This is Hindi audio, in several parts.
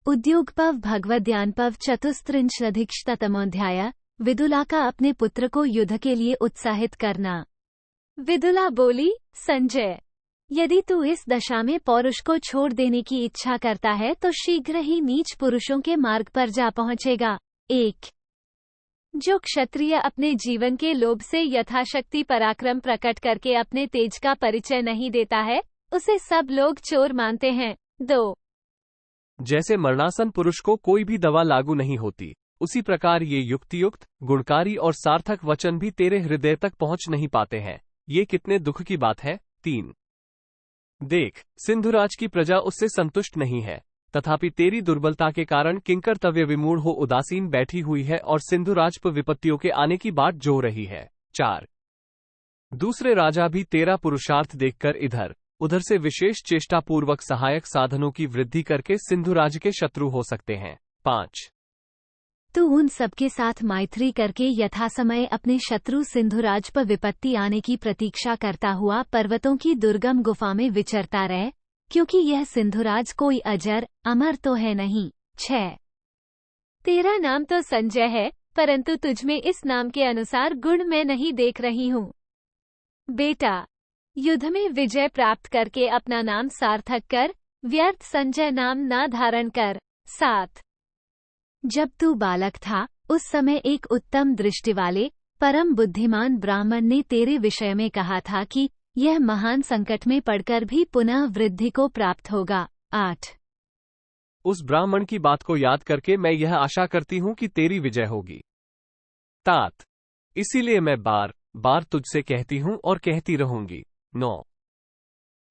उद्योगपव भगवद्यानपव चतुस्त्रिंशदधिकशततमोऽध्याय। विदुला का अपने पुत्र को युद्ध के लिए उत्साहित करना। विदुला बोली, संजय, यदि तू इस दशा में पौरुष को छोड़ देने की इच्छा करता है तो शीघ्र ही नीच पुरुषों के मार्ग पर जा पहुंचेगा। 1। जो क्षत्रिय अपने जीवन के लोभ से यथाशक्ति पराक्रम प्रकट करके अपने तेज का परिचय नहीं देता है, उसे सब लोग चोर मानते हैं। 2। जैसे मरणासन पुरुष को कोई भी दवा लागू नहीं होती, उसी प्रकार ये युक्तियुक्त, गुणकारी और सार्थक वचन भी तेरे हृदय तक पहुंच नहीं पाते हैं। ये कितने दुख की बात है। 3। देख, सिंधुराज की प्रजा उससे संतुष्ट नहीं है, तथापि तेरी दुर्बलता के कारण किंकर्तव्य विमूढ़ हो उदासीन बैठी हुई है और सिंधुराज पर विपत्तियों के आने की बाट जो रही है। 4। दूसरे राजा भी तेरा पुरुषार्थ देखकर इधर उधर से विशेष चेष्टापूर्वक सहायक साधनों की वृद्धि करके सिंधुराज के शत्रु हो सकते हैं। 5। तू उन सबके साथ मैत्री करके यथासमय अपने शत्रु सिंधुराज पर विपत्ति आने की प्रतीक्षा करता हुआ पर्वतों की दुर्गम गुफा में विचरता रहे, क्योंकि यह सिंधुराज कोई अजर अमर तो है नहीं। 6। तेरा नाम तो संजय है, परंतु तुझमें इस नाम के अनुसार गुण मैं नहीं देख रही हूँ। बेटा, युद्ध में विजय प्राप्त करके अपना नाम सार्थक कर, व्यर्थ संजय नाम ना धारण कर। 7। जब तू बालक था, उस समय एक उत्तम दृष्टि वाले परम बुद्धिमान ब्राह्मण ने तेरे विषय में कहा था कि यह महान संकट में पड़कर भी पुनः वृद्धि को प्राप्त होगा। 8। उस ब्राह्मण की बात को याद करके मैं यह आशा करती हूं कि तेरी विजय होगी। तात, इसीलिए मैं बार बार तुझसे कहती हूं और कहती रहूंगी। 9।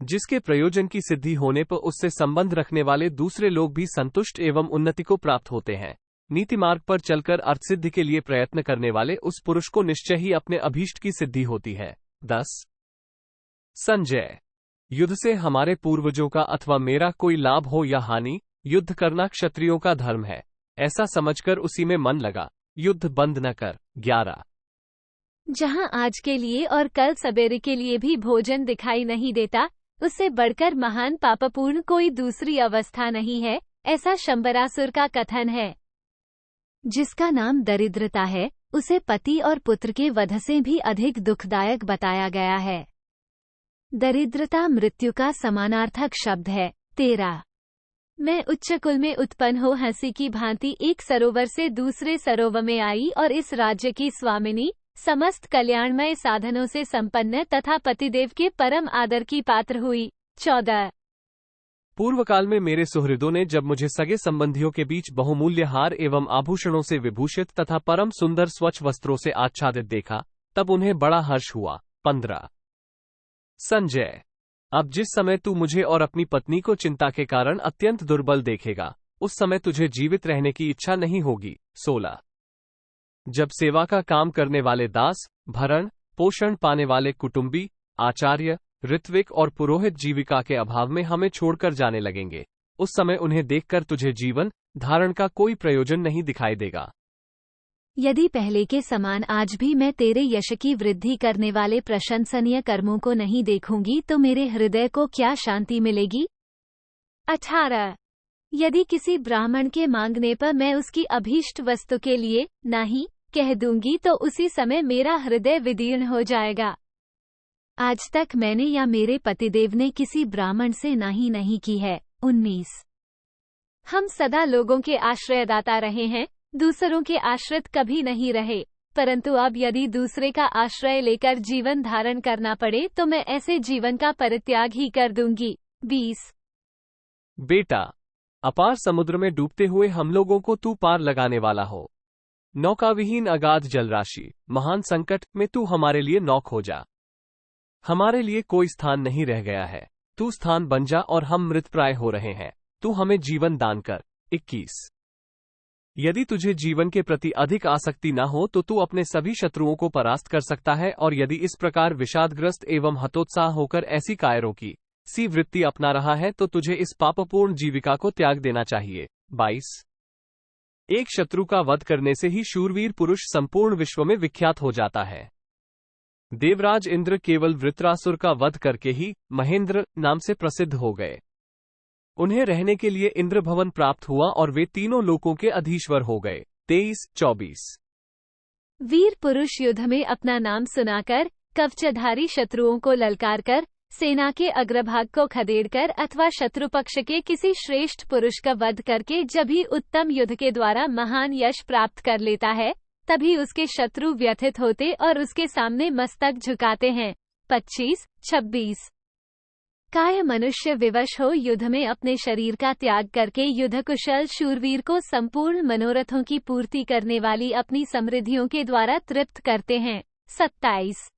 जिसके प्रयोजन की सिद्धि होने पर उससे संबंध रखने वाले दूसरे लोग भी संतुष्ट एवं उन्नति को प्राप्त होते हैं। नीति मार्ग पर चलकर अर्थसिद्धि के लिए प्रयत्न करने वाले उस पुरुष को निश्चय ही अपने अभीष्ट की सिद्धि होती है। 10। संजय, युद्ध से हमारे पूर्वजों का अथवा मेरा कोई लाभ हो या हानि, युद्ध करना क्षत्रियों का धर्म है, ऐसा समझकर उसी में मन लगा, युद्ध बंद न कर। 11। जहां आज के लिए और कल सवेरे के लिए भी भोजन दिखाई नहीं देता, उससे बढ़कर महान पापपूर्ण कोई दूसरी अवस्था नहीं है, ऐसा शंबरासुर का कथन है। जिसका नाम दरिद्रता है, उसे पति और पुत्र के वध से भी अधिक दुखदायक बताया गया है। दरिद्रता मृत्यु का समानार्थक शब्द है। 13। मैं उच्च कुल में उत्पन्न हो हंसी की भांति एक सरोवर से दूसरे सरोवर में आई और इस राज्य की स्वामिनी, समस्त कल्याणमय साधनों से संपन्न तथा पतिदेव के परम आदर की पात्र हुई। 14। पूर्व काल में मेरे सुहृदों ने जब मुझे सगे संबंधियों के बीच बहुमूल्य हार एवं आभूषणों से विभूषित तथा परम सुंदर स्वच्छ वस्त्रों से आच्छादित देखा, तब उन्हें बड़ा हर्ष हुआ। 15। संजय, अब जिस समय तू मुझे और अपनी पत्नी को चिंता के कारण अत्यंत दुर्बल देखेगा, उस समय तुझे जीवित रहने की इच्छा नहीं होगी। 16। जब सेवा का काम करने वाले दास, भरण पोषण पाने वाले कुटुंबी, आचार्य, ऋत्विक और पुरोहित जीविका के अभाव में हमें छोड़कर जाने लगेंगे, उस समय उन्हें देखकर तुझे जीवन धारण का कोई प्रयोजन नहीं दिखाई देगा। यदि पहले के समान आज भी मैं तेरे यश की वृद्धि करने वाले प्रशंसनीय कर्मों को नहीं देखूंगी तो मेरे हृदय को क्या शांति मिलेगी। 18। यदि किसी ब्राह्मण के मांगने पर मैं उसकी अभीष्ट वस्तु के लिए नहीं कह दूंगी तो उसी समय मेरा हृदय विदीर्ण हो जाएगा। आज तक मैंने या मेरे पतिदेव ने किसी ब्राह्मण से नाही नहीं की है। 19। हम सदा लोगों के आश्रयदाता रहे हैं, दूसरों के आश्रित कभी नहीं रहे, परंतु अब यदि दूसरे का आश्रय लेकर जीवन धारण करना पड़े तो मैं ऐसे जीवन का परित्याग ही कर दूंगी। 20। बेटा, अपार समुद्र में डूबते हुए हम लोगों को तू पार लगाने वाला हो। नौकाविहीन अगाध जलराशि, महान संकट में तू हमारे लिए नौक हो जा। हमारे लिए कोई स्थान नहीं रह गया है, तू स्थान बन जा और हम मृतप्राय हो रहे हैं, तू हमें जीवन दान कर। 21। यदि तुझे जीवन के प्रति अधिक आसक्ति न हो तो तू अपने सभी शत्रुओं को परास्त कर सकता है, और यदि इस प्रकार विषादग्रस्त एवं हतोत्साह होकर ऐसी कायरों की सी वृत्ति अपना रहा है तो तुझे इस पापपूर्ण जीविका को त्याग देना चाहिए। 22। एक शत्रु का वध करने से ही शूरवीर पुरुष संपूर्ण विश्व में विख्यात हो जाता है। देवराज इंद्र केवल वृत्रासुर का वध करके ही महेंद्र नाम से प्रसिद्ध हो गए। उन्हें रहने के लिए इंद्र भवन प्राप्त हुआ और वे तीनों लोकों के अधीश्वर हो गए। 23-24। वीर पुरुष युद्ध में अपना नाम सुनाकर, कवचधारी शत्रुओं को ललकार कर, सेना के अग्रभाग को खदेड़कर अथवा शत्रु पक्ष के किसी श्रेष्ठ पुरुष का वध करके जब ही उत्तम युद्ध के द्वारा महान यश प्राप्त कर लेता है, तभी उसके शत्रु व्यथित होते और उसके सामने मस्तक झुकाते हैं। 25-26। काय मनुष्य विवश हो युद्ध में अपने शरीर का त्याग करके युद्ध कुशल शूरवीर को संपूर्ण मनोरथों की पूर्ति करने वाली अपनी समृद्धियों के द्वारा तृप्त करते हैं। 27।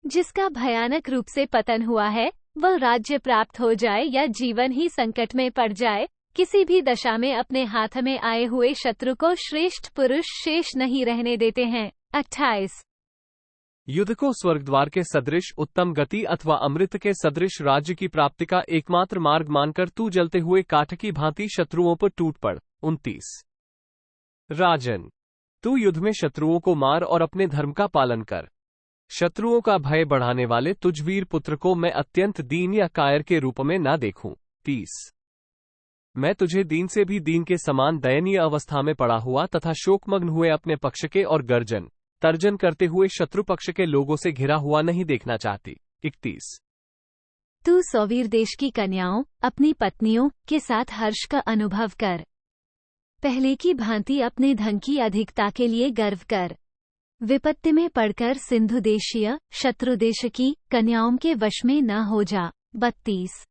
जिसका भयानक रूप से पतन हुआ है, वह राज्य प्राप्त हो जाए या जीवन ही संकट में पड़ जाए, किसी भी दशा में अपने हाथ में आए हुए शत्रु को श्रेष्ठ पुरुष शेष नहीं रहने देते हैं। 28। युद्ध को स्वर्गद्वार के सदृश उत्तम गति अथवा अमृत के सदृश राज्य की प्राप्ति का एकमात्र मार्ग मानकर तू जलते हुए काठ की भांति शत्रुओं पर टूट पड़। 29। राजन, तू युद्ध में शत्रुओं को मार और अपने धर्म का पालन कर। शत्रुओं का भय बढ़ाने वाले तुझ वीर पुत्र को मैं अत्यंत दीन या कायर के रूप में ना देखूं। 30। मैं तुझे दीन से भी दीन के समान दयनीय अवस्था में पड़ा हुआ तथा शोकमग्न हुए अपने पक्ष के और गर्जन तर्जन करते हुए शत्रु पक्ष के लोगों से घिरा हुआ नहीं देखना चाहती। 31। तू सौवीर देश की कन्याओं, अपनी पत्नियों के साथ हर्ष का अनुभव कर। पहले की भांति अपने धन की अधिकता के लिए गर्व कर। विपत्ति में पड़कर सिंधु देशीय शत्रु देश की कन्याओं के वश में न हो जा। 32।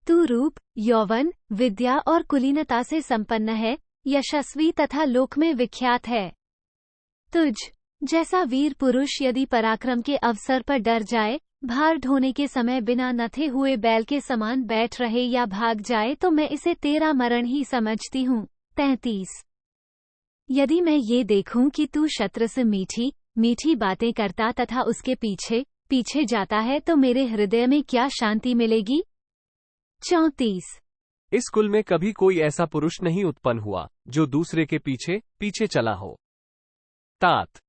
तू रूप, यौवन, विद्या और कुलीनता से संपन्न है, यशस्वी तथा लोक में विख्यात है। तुझ जैसा वीर पुरुष यदि पराक्रम के अवसर पर डर जाए, भार ढोने के समय बिना नथे हुए बैल के समान बैठ रहे या भाग जाए, तो मैं इसे तेरा मरण ही समझती हूँ। 33। यदि मैं ये देखूं कि तू शत्रु से मीठी मीठी बातें करता तथा उसके पीछे पीछे जाता है, तो मेरे हृदय में क्या शांति मिलेगी। 34। इस कुल में कभी कोई ऐसा पुरुष नहीं उत्पन्न हुआ जो दूसरे के पीछे पीछे चला हो। तात,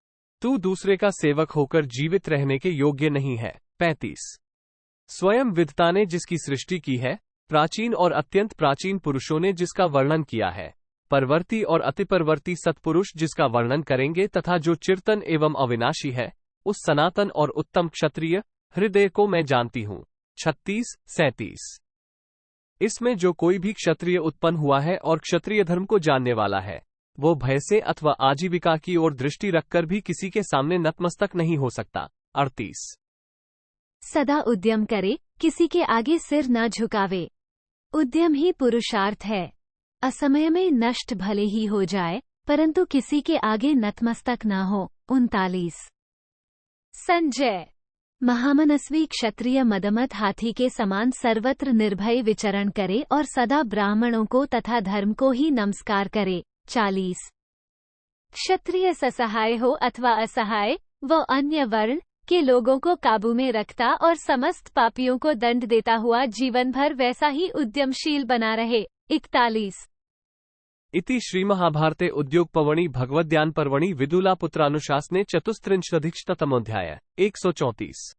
तू दूसरे का सेवक होकर जीवित रहने के योग्य नहीं है। 35। स्वयं विद्ता ने जिसकी सृष्टि की है, प्राचीन और अत्यंत प्राचीन पुरुषों ने जिसका वर्णन किया है, परवर्ती और अतिपरवर्ती सत्पुरुष जिसका वर्णन करेंगे तथा जो चिरतन एवं अविनाशी है, उस सनातन और उत्तम क्षत्रिय हृदय को मैं जानती हूँ। 36-37। इसमें जो कोई भी क्षत्रिय उत्पन्न हुआ है और क्षत्रिय धर्म को जानने वाला है, वो भय से अथवा आजीविका की ओर दृष्टि रखकर भी किसी के सामने नतमस्तक नहीं हो सकता। 38। सदा उद्यम करे, किसी के आगे सिर न झुकावे। उद्यम ही पुरुषार्थ है। असमय में नष्ट भले ही हो जाए, परंतु किसी के आगे नतमस्तक न हो। 39। संजय, महामनस्वी क्षत्रिय मदमत हाथी के समान सर्वत्र निर्भय विचरण करे और सदा ब्राह्मणों को तथा धर्म को ही नमस्कार करे। 40। क्षत्रिय ससहाय हो अथवा असहाय, वो अन्य वर्ण के लोगों को काबू में रखता और समस्त पापियों को दंड देता हुआ जीवन भर वैसा ही उद्यमशील बना रहे। 41। इति श्रीमहाभारते उद्योगपर्वणि भगवद्ध्यानपर्वणि विदुलापुत्रानुशासने चतुस्त्रिंशदधिकशतमोऽध्याय। 134।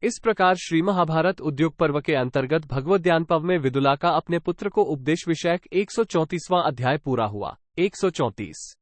इस प्रकार श्रीमहाभारत उद्योग पर्व के अंतर्गत भगवद्ध्यान पर्व में विदुला का अपने पुत्र को उपदेश विषयक 134वां अध्याय पूरा हुआ। 134।